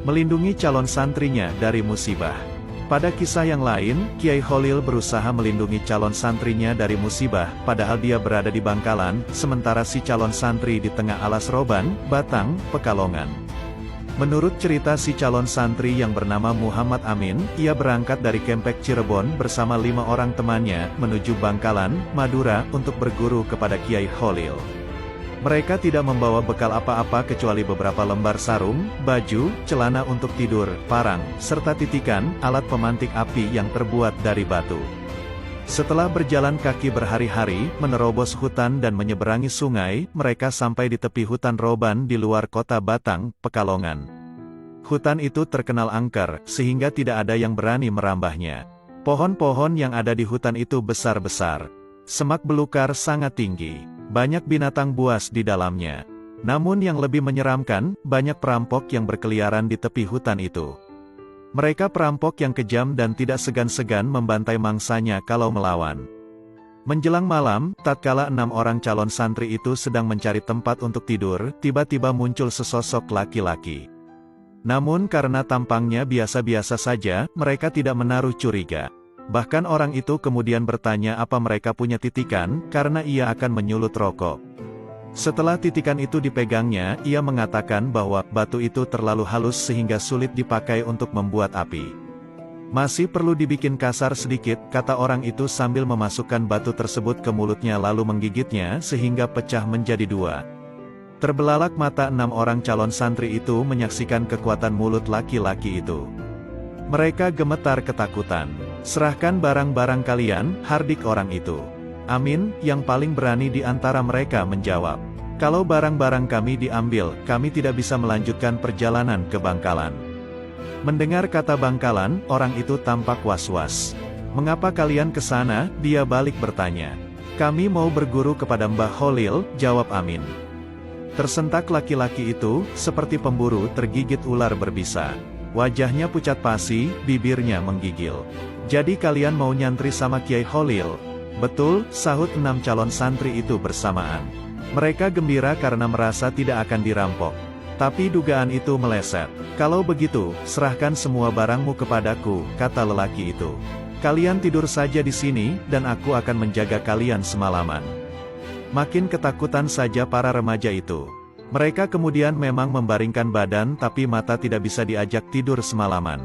melindungi calon santrinya dari musibah. Pada kisah yang lain, Kiai Kholil berusaha melindungi calon santrinya dari musibah, padahal dia berada di Bangkalan, sementara si calon santri di tengah alas roban, Batang, Pekalongan. Menurut cerita si calon santri yang bernama Muhammad Amin, ia berangkat dari Kempek Cirebon bersama 5 orang temannya, menuju Bangkalan, Madura, untuk berguru kepada Kiai Kholil. Mereka tidak membawa bekal apa-apa kecuali beberapa lembar sarung, baju, celana untuk tidur, parang, serta titikan, alat pemantik api yang terbuat dari batu. Setelah berjalan kaki berhari-hari, menerobos hutan dan menyeberangi sungai, mereka sampai di tepi hutan roban di luar kota Batang, Pekalongan. Hutan itu terkenal angker, sehingga tidak ada yang berani merambahnya. Pohon-pohon yang ada di hutan itu besar-besar. Semak belukar sangat tinggi. Banyak binatang buas di dalamnya. Namun yang lebih menyeramkan, banyak perampok yang berkeliaran di tepi hutan itu. Mereka perampok yang kejam dan tidak segan-segan membantai mangsanya kalau melawan. Menjelang malam, tatkala 6 orang calon santri itu sedang mencari tempat untuk tidur, tiba-tiba muncul sesosok laki-laki. Namun karena tampangnya biasa-biasa saja, mereka tidak menaruh curiga. Bahkan orang itu kemudian bertanya apa mereka punya titikan, karena ia akan menyulut rokok. Setelah titikan itu dipegangnya, ia mengatakan bahwa batu itu terlalu halus sehingga sulit dipakai untuk membuat api. Masih perlu dibikin kasar sedikit, kata orang itu sambil memasukkan batu tersebut ke mulutnya lalu menggigitnya sehingga pecah menjadi 2. Terbelalak mata 6 orang calon santri itu menyaksikan kekuatan mulut laki-laki itu. Mereka gemetar ketakutan. "Serahkan barang-barang kalian," hardik orang itu. Amin, yang paling berani di antara mereka menjawab, "Kalau barang-barang kami diambil, kami tidak bisa melanjutkan perjalanan ke Bangkalan." Mendengar kata Bangkalan, orang itu tampak was-was. "Mengapa kalian ke sana?" dia balik bertanya. "Kami mau berguru kepada Mbah Kholil," jawab Amin. Tersentak laki-laki itu, seperti pemburu tergigit ular berbisa. Wajahnya pucat pasi, bibirnya menggigil. "Jadi kalian mau nyantri sama Kiai Kholil?" "Betul," sahut 6 calon santri itu bersamaan. Mereka gembira karena merasa tidak akan dirampok. Tapi dugaan itu meleset. "Kalau begitu, serahkan semua barangmu kepadaku," kata lelaki itu. "Kalian tidur saja di sini, dan aku akan menjaga kalian semalaman." Makin ketakutan saja para remaja itu. Mereka kemudian memang membaringkan badan tapi mata tidak bisa diajak tidur semalaman.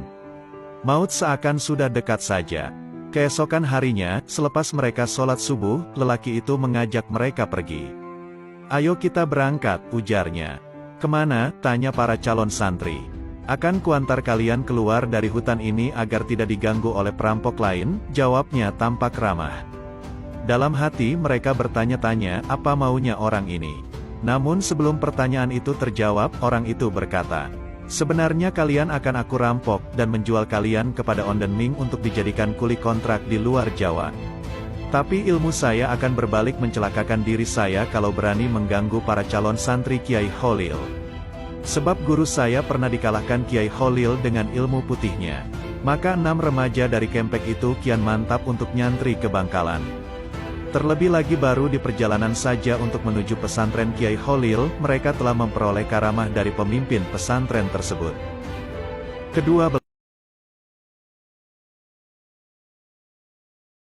Maut seakan sudah dekat saja. Keesokan harinya, selepas mereka sholat subuh, lelaki itu mengajak mereka pergi. "Ayo kita berangkat," ujarnya. "Kemana?" tanya para calon santri. "Akan kuantar kalian keluar dari hutan ini agar tidak diganggu oleh perampok lain," jawabnya tampak ramah. Dalam hati mereka bertanya-tanya apa maunya orang ini. Namun sebelum pertanyaan itu terjawab, orang itu berkata, "Sebenarnya kalian akan aku rampok, dan menjual kalian kepada Onden Ming untuk dijadikan kuli kontrak di luar Jawa. Tapi ilmu saya akan berbalik mencelakakan diri saya kalau berani mengganggu para calon santri Kiai Kholil. Sebab guru saya pernah dikalahkan Kiai Kholil dengan ilmu putihnya." Maka 6 remaja dari Kempek itu kian mantap untuk nyantri ke Bangkalan. Terlebih lagi baru di perjalanan saja untuk menuju pesantren Kiai Kholil, mereka telah memperoleh karamah dari pemimpin pesantren tersebut. Kedua